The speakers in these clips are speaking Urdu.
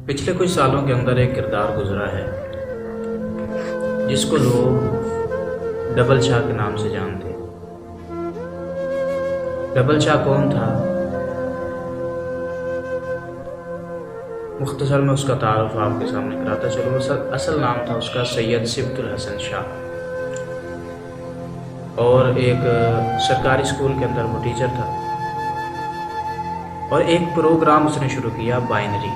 پچھلے کچھ سالوں کے اندر ایک کردار گزرا ہے جس کو لوگ ڈبل شاہ کے نام سے جانتے ہیں۔ ڈبل شاہ کون تھا؟ مختصر میں اس کا تعارف آپ کے سامنے کراتا چلوں۔ اصل نام تھا اس کا سید صبت الحسن شاہ، اور ایک سرکاری اسکول کے اندر وہ ٹیچر تھا، اور ایک پروگرام اس نے شروع کیا بائنری،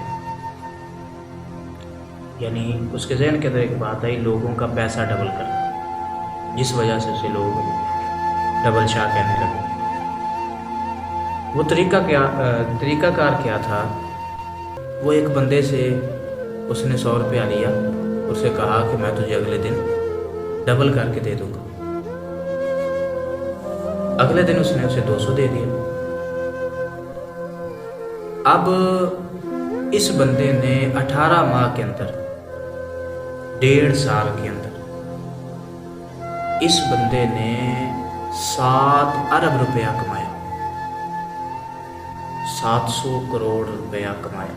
یعنی اس کے ذہن کے اندر ایک بات آئی لوگوں کا پیسہ ڈبل کرنا، جس وجہ سے اسے لوگ ڈبل شاہ کہنے لگے۔ وہ طریقہ کار کیا تھا؟ وہ ایک بندے سے اس نے 100 روپیہ لیا، اسے کہا کہ میں تجھے اگلے دن ڈبل کر کے دے دوں گا۔ اگلے دن اس نے اسے 200 دے دیا۔ اب اس بندے نے 18 ماہ کے اندر، 1.5 سال کے اندر، اس بندے نے 7 ارب روپیہ کمایا، 700 کروڑ روپیہ کمایا۔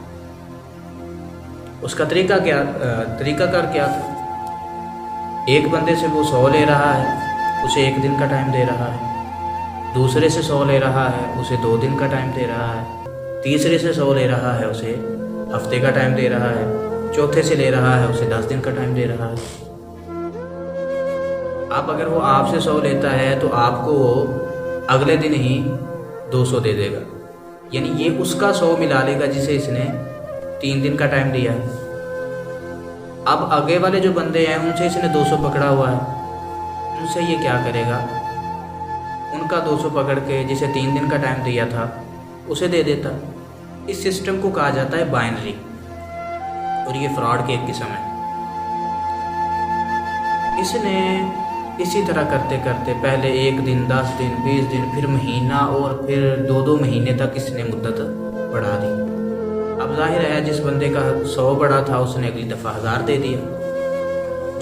اس کا طریقہ کار کیا تھا؟ ایک بندے سے وہ 100 لے رہا ہے، اسے 1 دن کا ٹائم دے رہا ہے، دوسرے سے 100 لے رہا ہے، اسے 2 دن کا ٹائم دے رہا ہے، تیسرے سے 100 لے رہا ہے، اسے ہفتے کا ٹائم دے رہا ہے، چوتھے سے لے رہا ہے، اسے 10 دن کا ٹائم دے رہا ہے۔ اب اگر وہ آپ سے 100 لیتا ہے تو آپ کو وہ اگلے دن ہی 200 دے دے گا، یعنی یہ اس کا 100 ملا لے گا جسے اس نے 3 دن کا ٹائم دیا ہے۔ اب آگے والے جو بندے ہیں ان سے اس نے 200 پکڑا ہوا ہے، ان سے یہ کیا کرے گا؟ ان کا 200 پکڑ کے جسے 3 دن کا ٹائم دیا تھا اسے دے دیتا۔ اس سسٹم کو کہا جاتا ہے بائنری، اور یہ فراڈ کی ایک قسم ہے۔ اس نے اسی طرح کرتے کرتے پہلے 1 دن، 10 دن، 20 دن، پھر مہینہ، اور پھر 2 مہینے تک اس نے مدت بڑھا دی۔ اب ظاہر ہے جس بندے کا 100 بڑا تھا اس نے اگلی دفعہ 1000 دے دیا،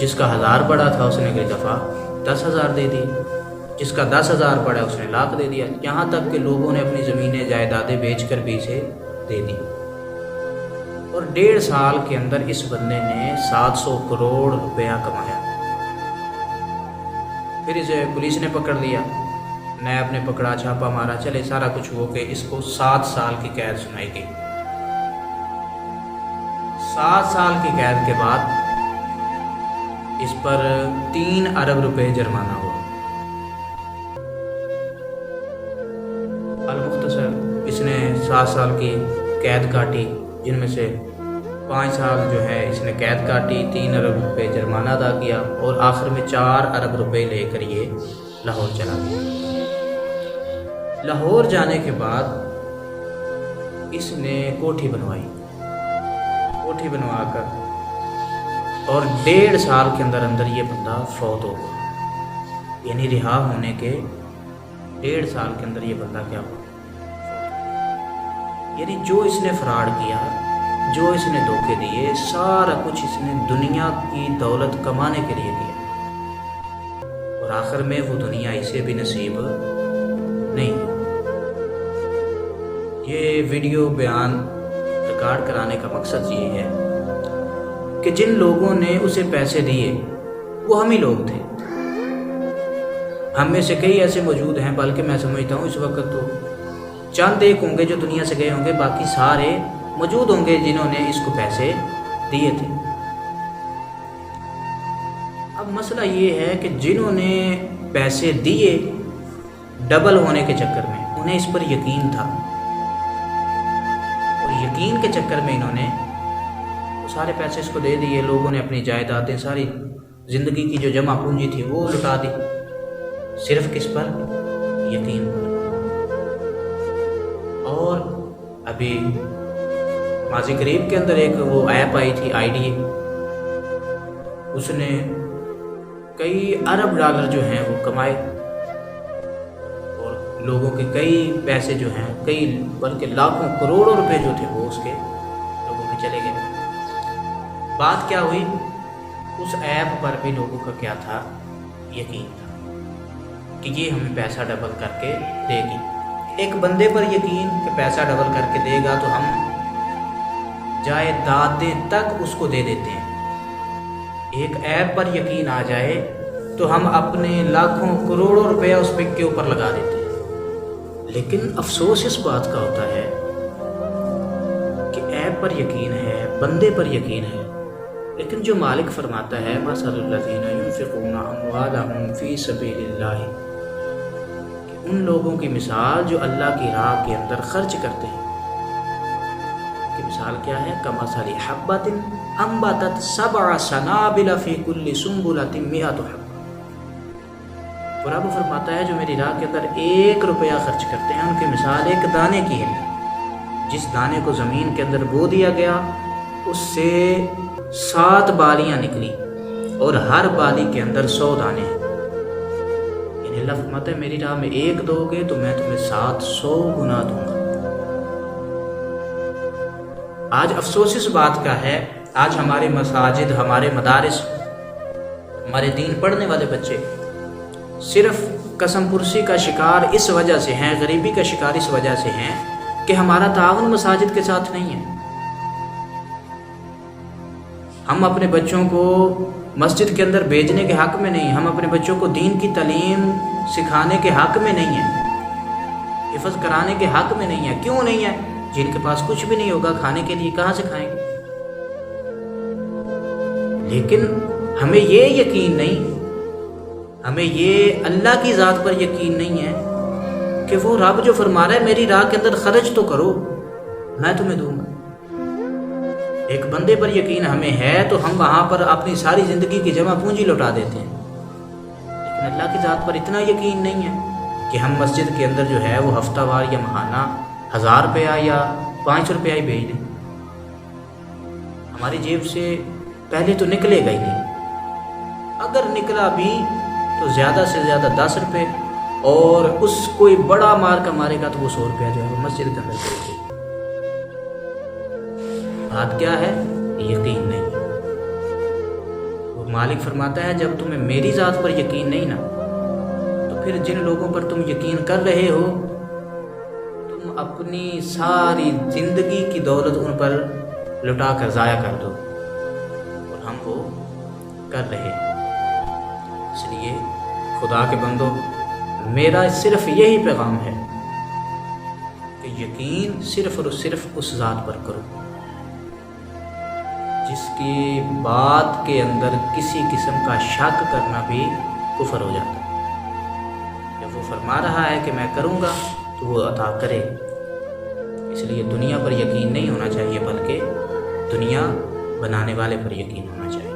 جس کا 1000 بڑا تھا اس نے اگلی دفعہ 10,000 دے دی، جس کا 10,000 پڑا اس نے 1,00,000 دے دیا، یہاں تک کہ لوگوں نے اپنی زمینیں جائیدادیں بیچ کر بھی اسے دے دی۔ اور 1.5 سال کے اندر اس بندے نے 700 کروڑ روپیہ کمایا۔ پھر اسے پولیس نے پکڑ لیا، نیب نے پکڑا، چھاپا مارا، چلے سارا کچھ ہو کے اس کو 7 سال کی قید سنائی گئی۔ 7 سال کی قید کے بعد اس پر 3 ارب روپے جرمانہ ہوا۔ المختصر اس نے 7 سال کی قید کاٹی، جن میں سے 5 سال جو ہے اس نے قید کاٹی، 3 ارب روپے جرمانہ ادا کیا، اور آخر میں 4 ارب روپے لے کر یہ لاہور چلا گیا۔ لاہور جانے کے بعد اس نے کوٹھی بنوائی، کوٹھی بنوا کر، اور 1.5 سال کے اندر یہ بندہ فوت ہو گیا، یعنی رہا ہونے کے 1.5 سال کے اندر یہ بندہ کیا ہوا؟ یعنی جو اس نے فراڈ کیا، جو اس نے دھوکے دیے، سارا کچھ اس نے دنیا کی دولت کمانے کے لیے کیا، اور آخر میں وہ دنیا اسے بھی نصیب نہیں۔ یہ ویڈیو بیان ریکارڈ کرانے کا مقصد یہ ہے کہ جن لوگوں نے اسے پیسے دیے وہ ہم ہی لوگ تھے۔ ہم میں سے کئی ایسے موجود ہیں، بلکہ میں سمجھتا ہوں اس وقت تو چند ایک ہوں گے جو دنیا سے گئے ہوں گے، باقی سارے موجود ہوں گے جنہوں نے اس کو پیسے دیے تھے۔ اب مسئلہ یہ ہے کہ جنہوں نے پیسے دیے ڈبل ہونے کے چکر میں، انہیں اس پر یقین تھا، اور یقین کے چکر میں انہوں نے وہ سارے پیسے اس کو دے دیے۔ لوگوں نے اپنی جائیدادیں، ساری زندگی کی جو جمع پونجی تھی وہ لٹا دی، صرف کس پر؟ یقین پر۔ اور ابھی ماضی قریب کے اندر ایک وہ ایپ آئی تھی آئی ڈی، اس نے کئی ارب ڈالر جو ہیں وہ کمائے، اور لوگوں کے کئی پیسے جو ہیں، کئی بلکہ لاکھوں کروڑوں روپے جو تھے وہ اس کے لوگوں کے چلے گئے۔ بات کیا ہوئی؟ اس ایپ پر بھی لوگوں کا کیا تھا؟ یقین تھا کہ یہ ہمیں پیسہ ڈبل کر کے دے گی۔ ایک بندے پر یقین کہ پیسہ ڈبل کر کے دے گا تو ہم جائیدادیں تک اس کو دے دیتے ہیں۔ ایک ایپ پر یقین آ جائے تو ہم اپنے لاکھوں کروڑوں روپیہ اس پک کے اوپر لگا دیتے ہیں۔ لیکن افسوس اس بات کا ہوتا ہے کہ ایپ پر یقین ہے، بندے پر یقین ہے، لیکن جو مالک فرماتا ہے مثل الذین ينفقون اموالهم فی سبیل اللہ، کہ ان لوگوں کی مثال جو اللہ کی راہ کے اندر خرچ کرتے ہیں، کی مثال کیا ہے؟ کمثل حبۃ انبتت سبع سنابل فی کل سنبلۃ مئۃ حبۃ۔ رب فرماتا ہے جو میری راہ کے اندر 1 روپیہ خرچ کرتے ہیں ان کی مثال ایک دانے کی ہے، جس دانے کو زمین کے اندر بو دیا گیا اس سے 7 بالیاں نکلی اور ہر بالی کے اندر 100 دانے ہیں۔ یعنی اللہ فرماتا ہے میری راہ میں 1 دو گے تو میں تمہیں 700 گنا دوں گا۔ آج افسوس اس بات کا ہے، آج ہمارے مساجد، ہمارے مدارس، ہمارے دین پڑھنے والے بچے صرف قسم پرسی کا شکار اس وجہ سے ہیں، غریبی کا شکار اس وجہ سے ہیں کہ ہمارا تعاون مساجد کے ساتھ نہیں ہے۔ ہم اپنے بچوں کو مسجد کے اندر بھیجنے کے حق میں نہیں ہیں، ہم اپنے بچوں کو دین کی تعلیم سکھانے کے حق میں نہیں ہیں، حفظ کرانے کے حق میں نہیں ہیں۔ کیوں نہیں ہے؟ جن کے پاس کچھ بھی نہیں ہوگا کھانے کے لیے کہاں سے کھائیں گے؟ لیکن ہمیں یہ یقین نہیں، ہمیں یہ اللہ کی ذات پر یقین نہیں ہے کہ وہ رب جو فرما رہا ہے میری راہ کے اندر خرچ تو کرو میں تمہیں دوں گا۔ ایک بندے پر یقین ہمیں ہے تو ہم وہاں پر اپنی ساری زندگی کی جمع پونجی لوٹا دیتے ہیں، لیکن اللہ کی ذات پر اتنا یقین نہیں ہے کہ ہم مسجد کے اندر جو ہے وہ ہفتہ وار یا ماہانہ 1000 روپیہ یا 500 روپیہ ہی بھیج دیں۔ ہماری جیب سے پہلے تو نکلے گا ہی نہیں، اگر نکلا بھی تو زیادہ سے زیادہ 10 روپے، اور اس کوئی بڑا مار کا مارے گا تو وہ 100 روپیہ جو ہے وہ مسجد کے اندر بھیج دے۔ بات کیا ہے؟ یقین نہیں۔ وہ مالک فرماتا ہے جب تمہیں میری ذات پر یقین نہیں نا تو پھر جن لوگوں پر تم یقین کر رہے ہو تم اپنی ساری زندگی کی دولت ان پر لٹا کر ضائع کر دو، اور ہم وہ کر رہے ہیں۔ اس لیے خدا کے بندو میرا صرف یہی پیغام ہے کہ یقین صرف اور صرف اس ذات پر کرو جس کی بات کے اندر کسی قسم کا شک کرنا بھی کفر ہو جاتا ہے۔ جب وہ فرما رہا ہے کہ میں کروں گا تو وہ عطا کرے۔ اس لیے دنیا پر یقین نہیں ہونا چاہیے بلکہ دنیا بنانے والے پر یقین ہونا چاہیے۔